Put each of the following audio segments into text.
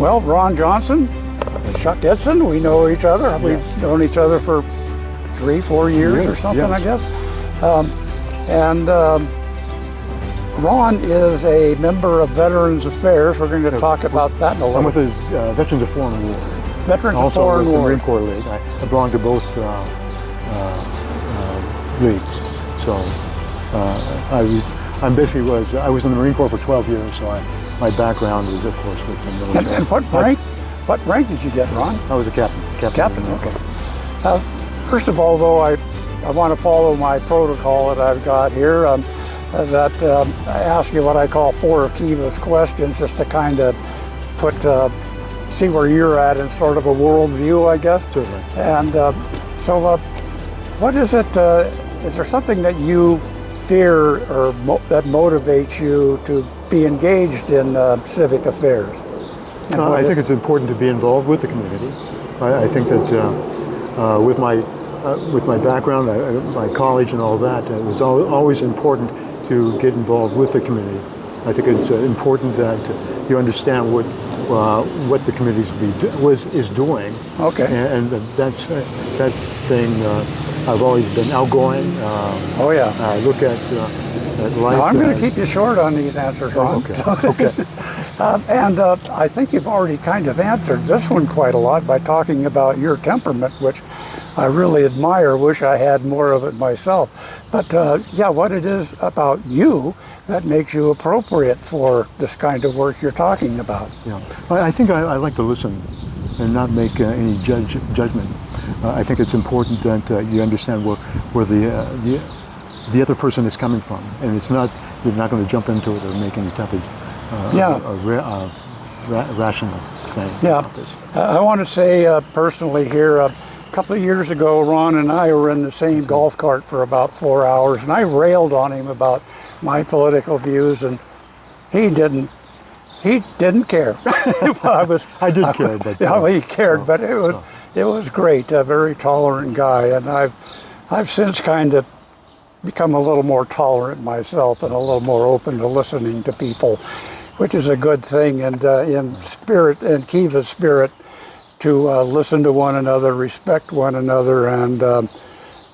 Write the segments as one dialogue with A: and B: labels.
A: Well, Ron Johnson, Chuck Edson, we know each other. We've known each other for 3-4 years or something, I guess. Ron is a member of Veterans Affairs. We're going to talk about that in a little.
B: I'm with the Veterans of Foreign War.
A: Veterans of
B: also
A: Foreign
B: with
A: War.
B: the Marine Corps League. I belong to both leagues. So I was in the Marine Corps for 12 years. So my background is, of course, with the military.
A: And what rank did you get, Ron?
B: I was a captain.
A: Captain. Okay. First of all, though, I want to follow my protocol that I've got here. I ask you what I call 4 of Kiva's questions, just to kind of see where you're at in sort of a worldview, I guess.
B: Certainly.
A: And so what is it, is there something that you fear or that motivates you to be engaged in civic affairs?
B: I think it's important to be involved with the community. I think that with my background, my college and all that, it was always important to get involved with the community. I think it's important that you understand what the community is doing.
A: Okay.
B: And that thing, I've always been outgoing. I look at life.
A: Now, I'm going to keep you short on these answers, Ron.
B: Okay.
A: And I think you've already kind of answered this one quite a lot by talking about your temperament, which I really admire, wish I had more of it myself. But what it is about you that makes you appropriate for this kind of work you're talking about.
B: Yeah, I think I like to listen and not make any judgment. I think it's important that you understand where the other person is coming from, and you're not going to jump into it or make any type of rational thing about this.
A: I want to say personally here, a couple of years ago, Ron and I were in the same golf cart for about 4 hours, and I railed on him about my political views, and he didn't care.
B: I did care, but
A: he cared, but it was great. A very tolerant guy, and I've since kind of become a little more tolerant myself and a little more open to listening to people, which is a good thing. And in spirit, in Kiva's spirit, to listen to one another, respect one another, and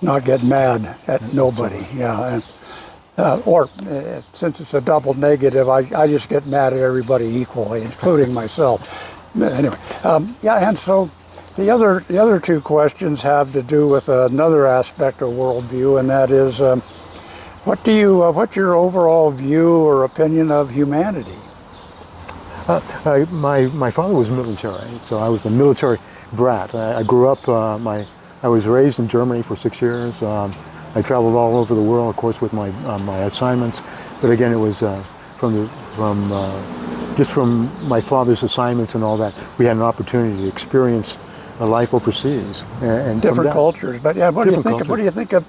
A: not get mad at nobody. Yeah, or since it's a double negative, I just get mad at everybody equally, including myself. Anyway, and so the other 2 questions have to do with another aspect of worldview, and that is, what's your overall view or opinion of humanity?
B: My father was military, so I was a military brat. I grew up. I was raised in Germany for 6 years. I traveled all over the world, of course, with my assignments. But again, it was from my father's assignments and all that. We had an opportunity to experience a life overseas and
A: different cultures. But what do you think of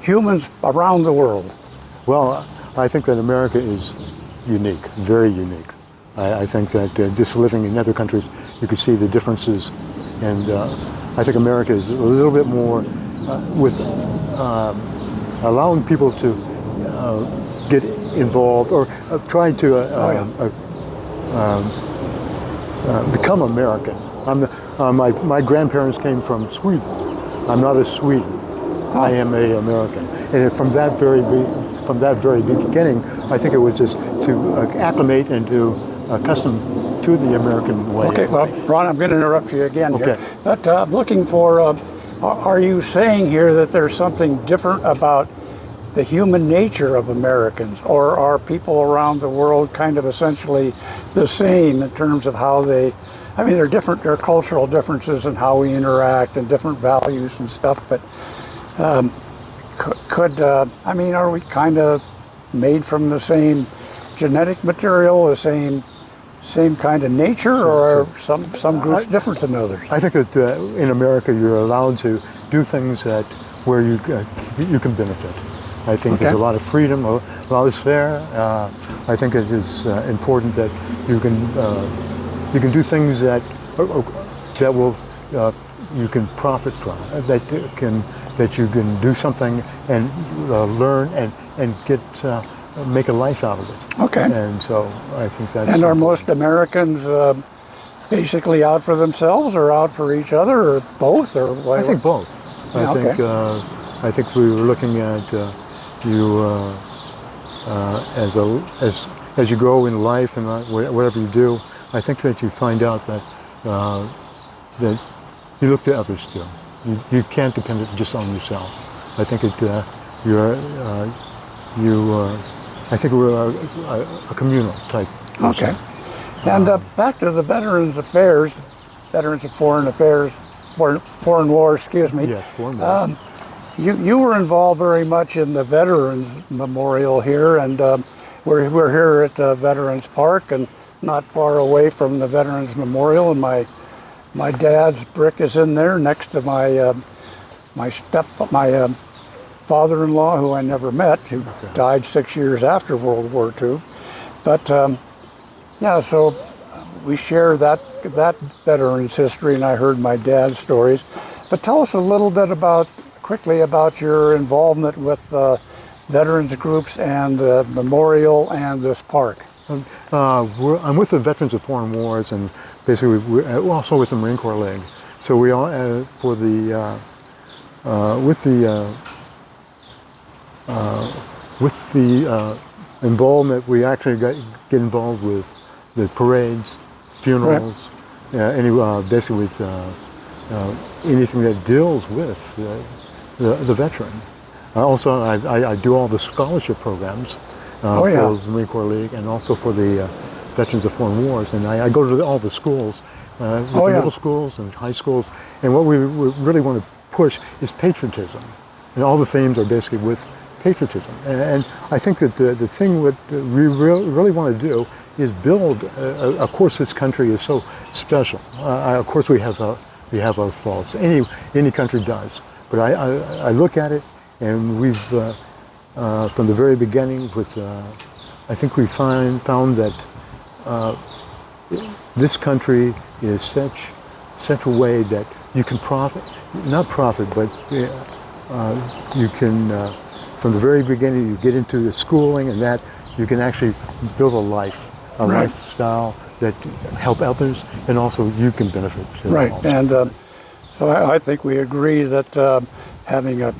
A: humans around the world? Well,
B: I think that America is unique, very unique. I think that just living in other countries, you could see the differences, and I think America is a little bit more with allowing people to get involved or try to become American. My grandparents came from Sweden. I'm not a Swede. I am an American, and from that very beginning, I think it was just to acclimate and to accustom to the American way.
A: Okay, well, Ron, I'm going to interrupt you again here.
B: Okay.
A: But I'm looking for, are you saying here that there's something different about the human nature of Americans, or are people around the world kind of essentially the same in terms of how there are cultural differences in how we interact and different values and stuff, but are we kind of made from the same genetic material, the same kind of nature, or are some groups different than others? I
B: think that in America you're allowed to do things where you can benefit. I think there's a lot of freedom, a lot is fair. I think it is important that you can do things that will you can profit from, that you can do something and learn and get make a life out of it.
A: Okay.
B: And so I think that's.
A: And are most Americans basically out for themselves or out for each other or both or what?
B: I think both.
A: Yeah,
B: I think we were looking at you as you grow in life and whatever you do. I think that you find out that that you look to others too. You can't depend just on yourself. I think I think we're a communal type person.
A: Okay. And back to the Veterans Affairs, Veterans of Foreign Affairs, Foreign War, excuse me.
B: Yes, foreign war.
A: You were involved very much in the Veterans Memorial here, and we're here at Veterans Park, and not far away from the Veterans Memorial, and my dad's brick is in there next to my father-in-law, who I never met, who died 6 years after World War II. But yeah, so we share that veterans history, and I heard my dad's stories. But tell us a little bit quickly about your involvement with veterans groups and the memorial and this park.
B: I'm with the Veterans of Foreign Wars, and basically we're also with the Marine Corps League. So we all with the involvement, we actually get involved with the parades, funerals, basically with anything that deals with the veteran. Also, I do all the scholarship programs for the Marine Corps League and also for the Veterans of Foreign Wars. And I go to all the schools, middle schools and high schools. And what we really want to push is patriotism. And all the themes are basically with patriotism. And I think that the thing that we really want to do is build. Of course, this country is so special. Of course, we have our faults. Any country does. But I look at it, and we've from the very beginning. I think we found that this country is such a way that you can not profit, but you can. From the very beginning, you get into the schooling, and that you can actually build a lifestyle that help others, and also you can benefit.
A: Right, and so I think we agree that having a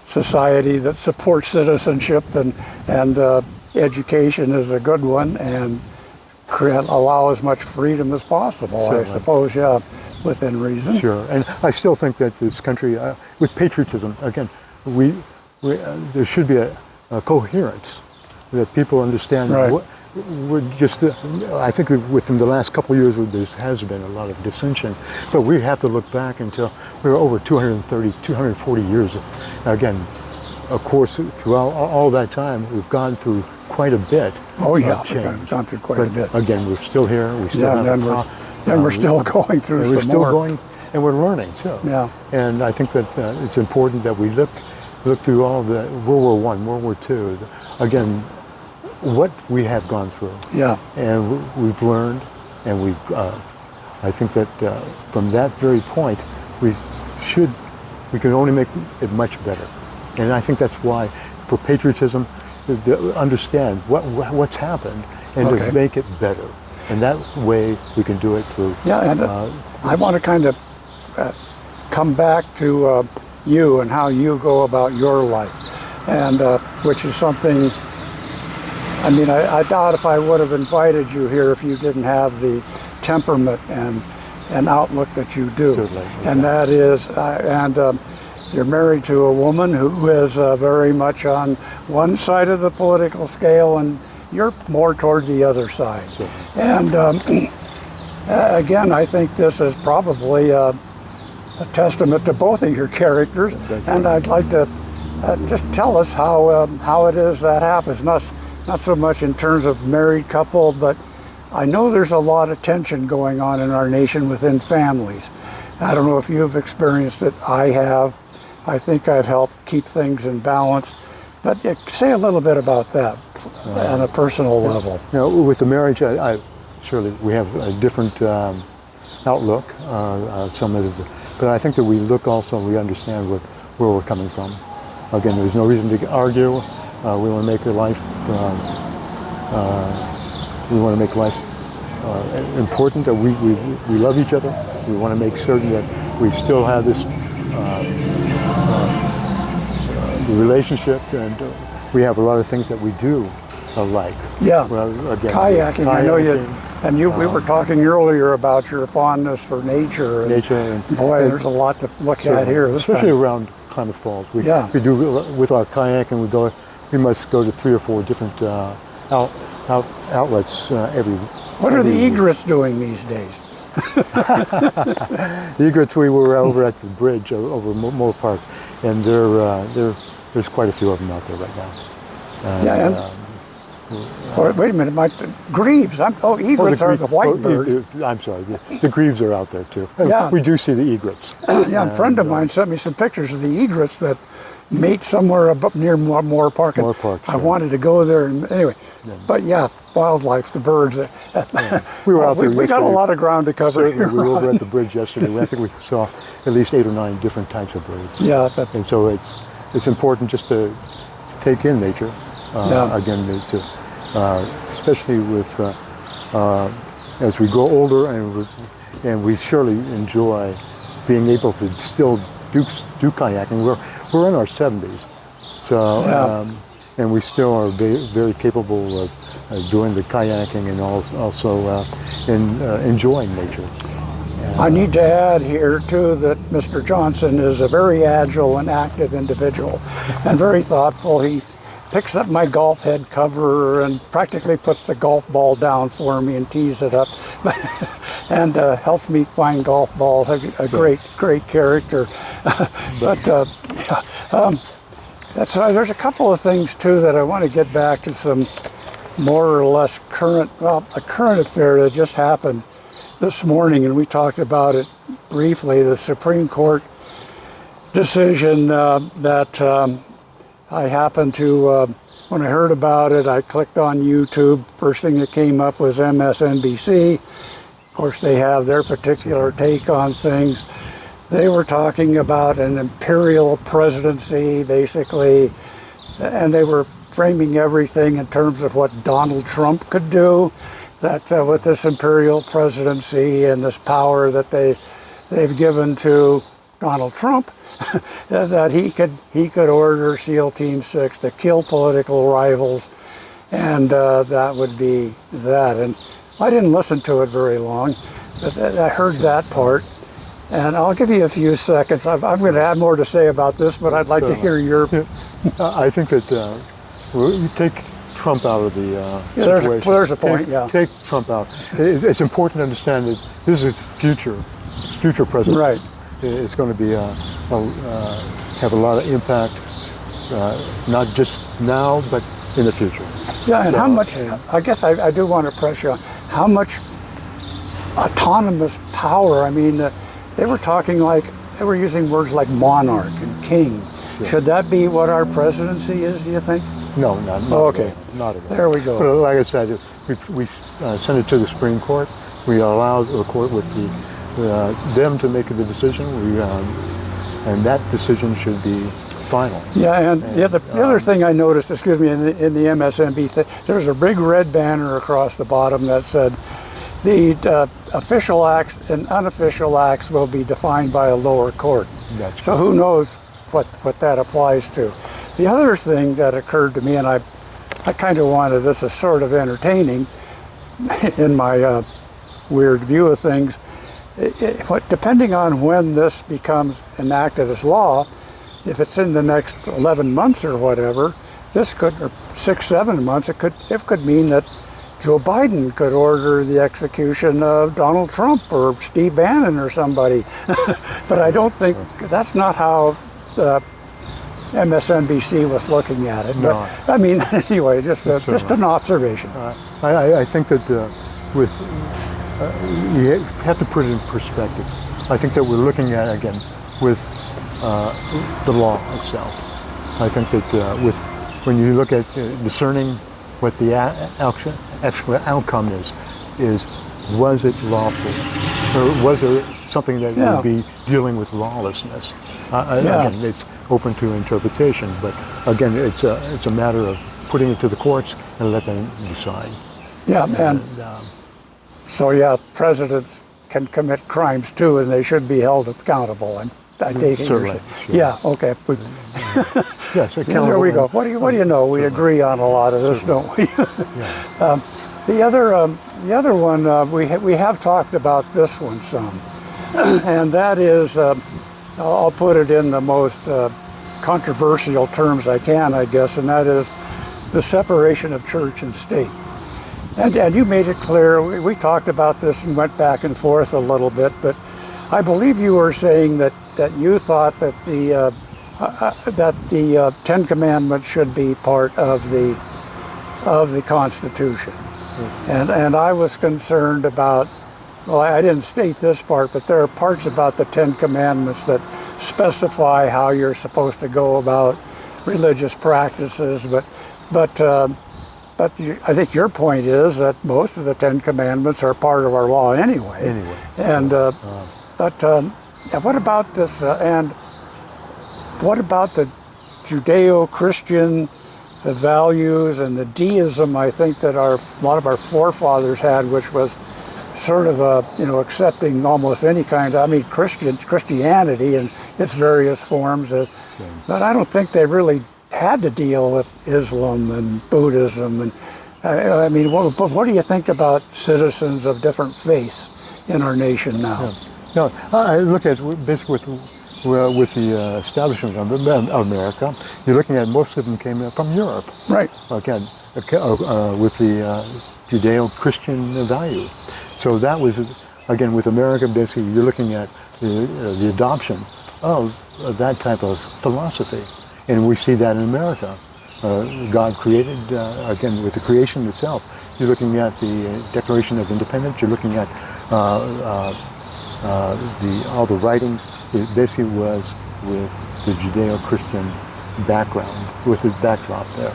A: society that supports citizenship and education is a good one, and allow as much freedom as possible. Certainly. I suppose, within reason.
B: Sure, and I still think that this country, with patriotism, again, there should be a coherence that people understand.
A: Right.
B: I think that within the last couple of years there has been a lot of dissension, but we have to look back until we're over 230, 240 years. Again, of course, throughout all that time, we've gone through quite a bit.
A: Oh yeah,
B: of change.
A: We've gone through quite a bit.
B: Again, we're still here. We still have
A: and we're still going through
B: and
A: some
B: we're still
A: more.
B: going, and we're learning too.
A: Yeah.
B: And I think that it's important that we look through all the World War I, World War II, again, what we have gone through. Yeah. And we've learned, and I think that from that very point, we can only make it much better. And I think that's why, for patriotism, to understand what's happened and to make it better. And that way we can do it through.
A: Yeah, and I want to kind of come back to you and how you go about your life, and which is something. I mean, I doubt if I would have invited you here if you didn't have the temperament and outlook that you do.
B: Certainly, exactly.
A: And that is, you're married to a woman who is very much on one side of the political scale, and you're more toward the other side.
B: Certainly.
A: And again, I think this is probably a testament to both of your characters. And I'd like to just tell us how it is that happens. Not so much in terms of married couple, but I know there's a lot of tension going on in our nation within families. I don't know if you've experienced it. I have. I think I've helped keep things in balance. But say a little bit about that on a personal level.
B: You know, with the marriage, surely we have a different outlook. But I think that we look also, we understand where we're coming from. Again, there's no reason to argue. We want to make life important that we love each other. We want to make certain that we still have this relationship, and we have a lot of things that we do alike.
A: Yeah,
B: well, again,
A: kayaking. I know you, and you. We were talking earlier about your fondness for nature. And boy, there's a lot to look at here.
B: Especially around Klamath Falls. We do with our kayak, and we must go to 3 or 4 different outlets every.
A: What are the egrets doing these days?
B: The egrets, we were over at the bridge over Moore Park, and there's quite a few of them out there right now.
A: Wait a minute, grebes. Egrets are the white birds.
B: I'm sorry, the grebes are out there too.
A: Yeah.
B: We do see the egrets.
A: Yeah, a friend of mine sent me some pictures of the egrets that mate somewhere near Moore Park.
B: Moore Park.
A: I wanted to go there, and anyway. Yeah. But yeah, wildlife, the birds.
B: We were out there.
A: We got a lot of ground to cover.
B: Certainly, we were over at the bridge yesterday. I think we saw at least 8 or 9 different types of birds.
A: Yeah.
B: And so it's important just to take in nature. Again, especially with as we grow older, and we surely enjoy being able to still do kayaking. We're in our 70s, so and we still are very capable of doing the kayaking and also enjoying nature.
A: I need to add here too that Mr. Johnson is a very agile and active individual, and very thoughtful. He picks up my golf head cover and practically puts the golf ball down for me and tees it up, and helps me find golf balls. A great character. But there's a couple of things too that I want to get back to, some more or less a current affair that just happened this morning, and we talked about it briefly. The Supreme Court decision that I happened to, when I heard about it, I clicked on YouTube. First thing that came up was MSNBC. Of course, they have their particular take on things. They were talking about an imperial presidency, basically, and they were framing everything in terms of what Donald Trump could do, that with this imperial presidency and this power that they've given to Donald Trump, that he could order SEAL Team 6 to kill political rivals, and that would be that. And I didn't listen to it very long, but I heard that part, and I'll give you a few seconds. I'm going to have more to say about this, but I'd like to hear your.
B: I think that you take Trump out of the situation.
A: There's a point.
B: Take Trump out. It's important to understand that this is future presidents.
A: Right.
B: It's going to be have a lot of impact, not just now, but in the future.
A: Yeah, and how much, I guess I do want to press you on, how much autonomous power, I mean, they were talking they were using words like monarch and king. Sure. Should that be what our presidency is, do you think?
B: No, not
A: okay.
B: At all. Not at all.
A: There we go.
B: But like I said, we sent it to the Supreme Court. We allowed the court with them to make the decision, and that decision should be final. Yeah,
A: and the other thing I noticed, excuse me, in the MSNBC, there's a big red banner across the bottom that said, the official acts and unofficial acts will be defined by a lower court. So who knows what that applies to. The other thing that occurred to me, and I kind of wanted, this is sort of entertaining in my weird view of things, depending on when this becomes enacted as law, if it's in the next 11 months or whatever, this could, or 6-7 months, it could mean that Joe Biden could order the execution of Donald Trump or Steve Bannon or somebody. But I don't think, that's not how the MSNBC was looking at it.
B: No.
A: But I mean, anyway, just an observation.
B: I think that you have to put it in perspective. I think that we're looking at, again, with the law itself. I think that when you look at discerning what the actual outcome is was it lawful? Or was there something that would be dealing with lawlessness? Again, it's open to interpretation, but again, it's a matter of putting it to the courts and let them decide.
A: Yeah, and So yeah, presidents can commit crimes too, and they should be held accountable. I'm taking
B: Certainly, sure.
A: Yeah, okay.
B: Yes, accountable.
A: There we go. What do you know? We agree on a lot of this, don't we? The other one, we have talked about this one some, and that is, I'll put it in the most controversial terms I can, I guess, and that is the separation of church and state. And you made it clear, we talked about this and went back and forth a little bit, but I believe you were saying that you thought that the Ten Commandments should be part of the Constitution. And I was concerned about, well, I didn't state this part, but there are parts about the Ten Commandments that specify how you're supposed to go about religious practices, but I think your point is that most of the Ten Commandments are part of our law anyway. And what about this? And what about the Judeo-Christian values and the deism? I think that a lot of our forefathers had, which was sort of accepting almost any kind of, Christianity and its various forms. But I don't think they really had to deal with Islam and Buddhism. And what do you think about citizens of different faiths in our nation now?
B: Yeah. No, I look at basically with the establishment of America, you're looking at most of them came from Europe.
A: Right.
B: Again, with the Judeo-Christian value. So that was, again, with America, basically you're looking at the adoption of that type of philosophy. And we see that in America. God created, again, with the creation itself, you're looking at the Declaration of Independence, you're looking at all the writings. It basically was with the Judeo-Christian background, with the backdrop there.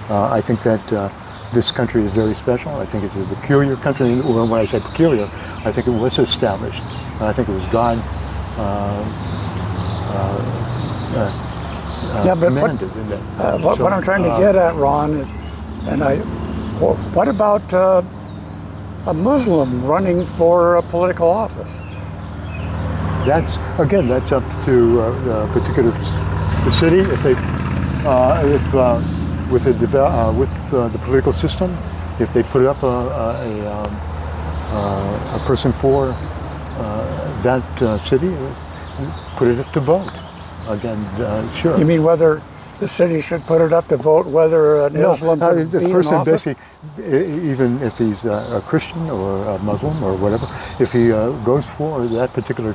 B: I think that this country is very special. I think it's a peculiar country. When I say peculiar, I think it was established. I think it was God commanded in that.
A: What I'm trying to get at, Ron, is, what about a Muslim running for a political office?
B: That's up to the city. If they, with the political system, if they put up a person for that city, put it up to vote. Again, sure.
A: You mean whether the city should put it up to vote whether an Muslim could be in office?
B: Basically, even if he's a Christian or a Muslim or whatever, if he goes for that particular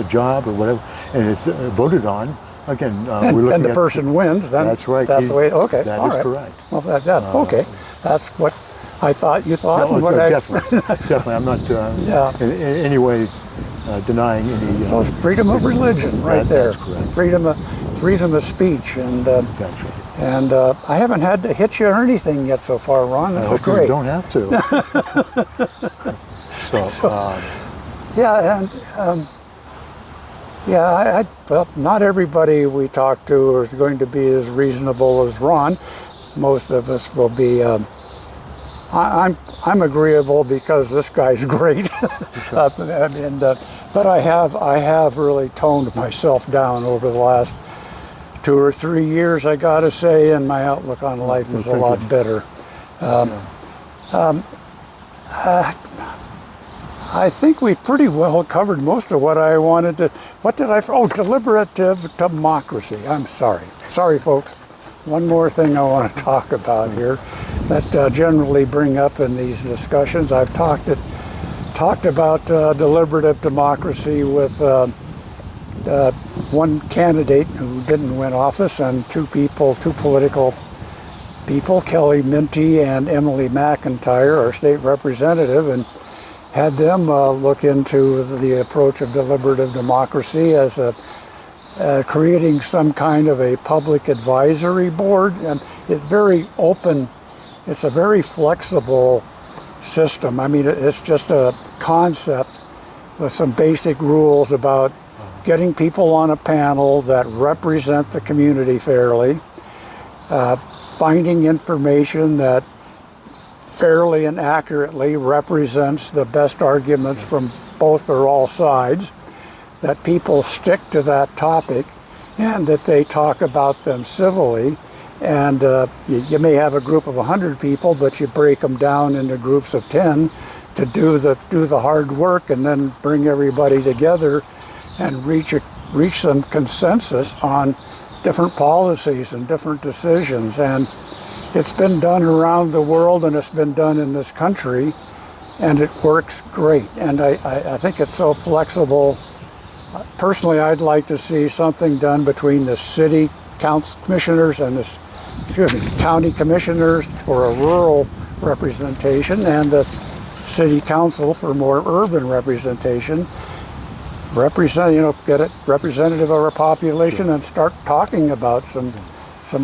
B: job or whatever, and it's voted on, again, we're looking at...
A: And the person wins, then
B: that's right.
A: That's the way, okay.
B: That
A: all
B: is
A: right.
B: correct.
A: Well, okay. That's what I thought you thought.
B: No, definitely. I'm not in any way denying any...
A: So it's freedom of religion right there.
B: That's correct.
A: Freedom of speech. And
B: that's right.
A: And I haven't had to hit you or anything yet so far, Ron. This is great.
B: You don't have to.
A: Well, not everybody we talk to is going to be as reasonable as Ron. Most of us will be. I'm agreeable because this guy's great. But I have really toned myself down over the last 2 or 3 years, I gotta say, and my outlook on life is a lot better. I think we pretty well covered most of what I wanted to. Deliberative democracy. I'm sorry. Sorry, folks. One more thing I want to talk about here that generally bring up in these discussions. I've talked about deliberative democracy with one candidate who didn't win office and two political people, Kelly Minty and Emily McIntyre, our state representative, and had them look into the approach of deliberative democracy as creating some kind of a public advisory board. And it's very open. It's a very flexible system. I mean, it's just a concept with some basic rules about getting people on a panel that represent the community fairly, finding information that fairly and accurately represents the best arguments from both or all sides, that people stick to that topic, and that they talk about them civilly. And you may have a group of 100 people, but you break them down into groups of 10 to do the hard work, and then bring everybody together and reach some consensus on different policies and different decisions. And it's been done around the world, and it's been done in this country, and it works great. And I think it's so flexible. Personally, I'd like to see something done between the city council commissioners and the county commissioners for a rural representation, and the city council for more urban representation. Get it representative of our population, and start talking about some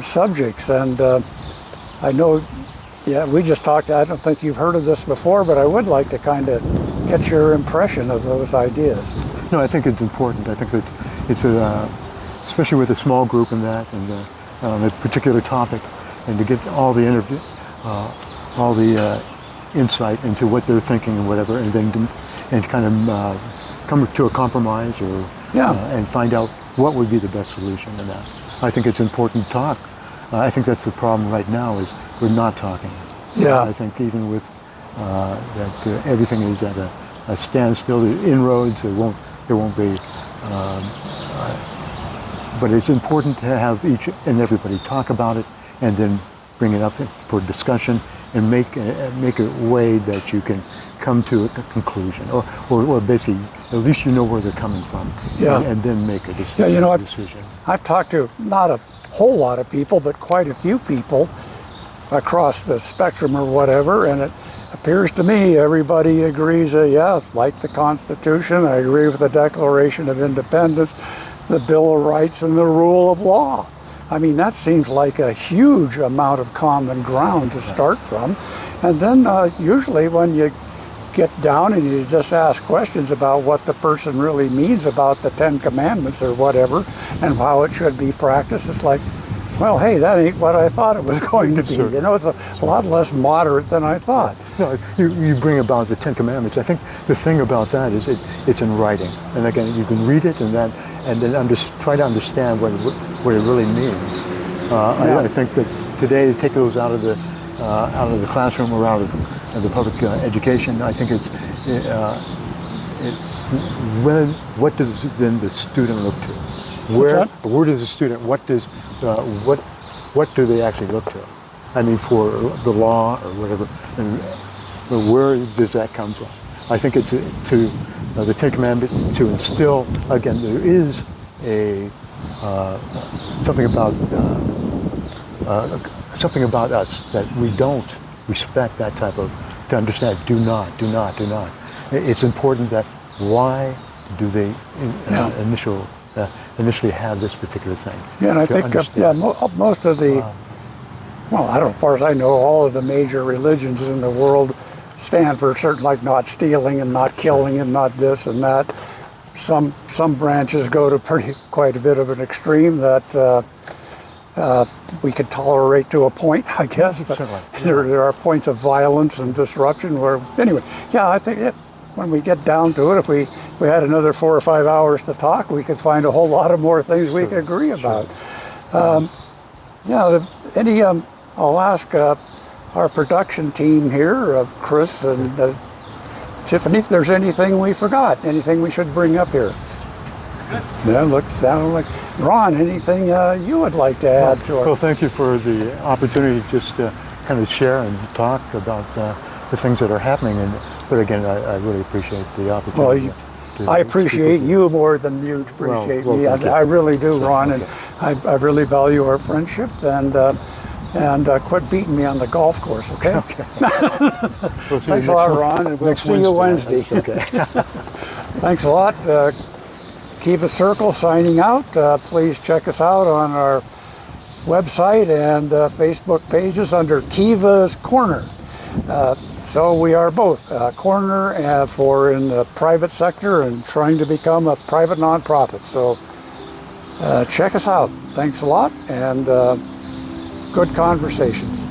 A: subjects. And I know, we just talked, I don't think you've heard of this before, but I would like to kind of get your impression of those ideas.
B: No, I think it's important. I think that it's especially with a small group in that, and on a particular topic, and to get all the insight into what they're thinking and whatever, and then kind of come to a compromise, or and find out what would be the best solution in that. I think it's important to talk. I think that's the problem right now, is we're not talking.
A: Yeah.
B: I think even with that everything is at a standstill. The inroads, there won't be. But it's important to have each and everybody talk about it, and then bring it up for discussion, and make a way that you can come to a conclusion, or basically at least you know where they're coming from, and then make a decision.
A: I've talked to not a whole lot of people, but quite a few people across the spectrum or whatever, and it appears to me everybody agrees like the Constitution, I agree with the Declaration of Independence, the Bill of Rights, and the rule of law. I mean, that seems like a huge amount of common ground to start from. And then usually when you get down and you just ask questions about what the person really means about the 10 Commandments or whatever, and how it should be practiced, it's like, well, hey, that ain't what I thought it was going to be.
B: Sure.
A: It's a lot less moderate than I thought.
B: No, you bring about the 10 Commandments. I think the thing about that is it's in writing. And again, you can read it and then try to understand what it really means. I think that today, to take those out of the classroom or out of the public education, I think what does then the student look to? Where does the student? What do they actually look to? I mean, for the law or whatever, and where does that come from? I think it's to the 10 Commandments to instill. Again, there is something about us that we don't respect. That type of, to understand. Do not. It's important that why do they initially have this particular thing?
A: Yeah, and I think most of the, as far as I know, all of the major religions in the world stand for certain, like not stealing and not killing and not this and that. Some branches go to quite a bit of an extreme that we could tolerate to a point, I guess. But there are points of violence and disruption where, anyway, I think when we get down to it, if we had another 4 or 5 hours to talk, we could find a whole lot of more things we could agree about. I'll ask our production team here, of Chris and Tiffany, if there's anything we forgot, anything we should bring up here. Sounded like Ron. Anything you would like to add to it?
B: Well, thank you for the opportunity just to kind of share and talk about the things that are happening. But again, I really appreciate the opportunity.
A: Well, I appreciate you more than you appreciate me. I really do, Ron, and I really value our friendship. And quit beating me on the golf course, okay? Thanks a lot, Ron, and we'll see you Wednesday.
B: Okay.
A: Thanks a lot. Kiva Circle signing out. Please check us out on our website and Facebook pages under Kiva's Corner. So we are both corner for in the private sector and trying to become a private nonprofit. So check us out. Thanks a lot, and good conversations.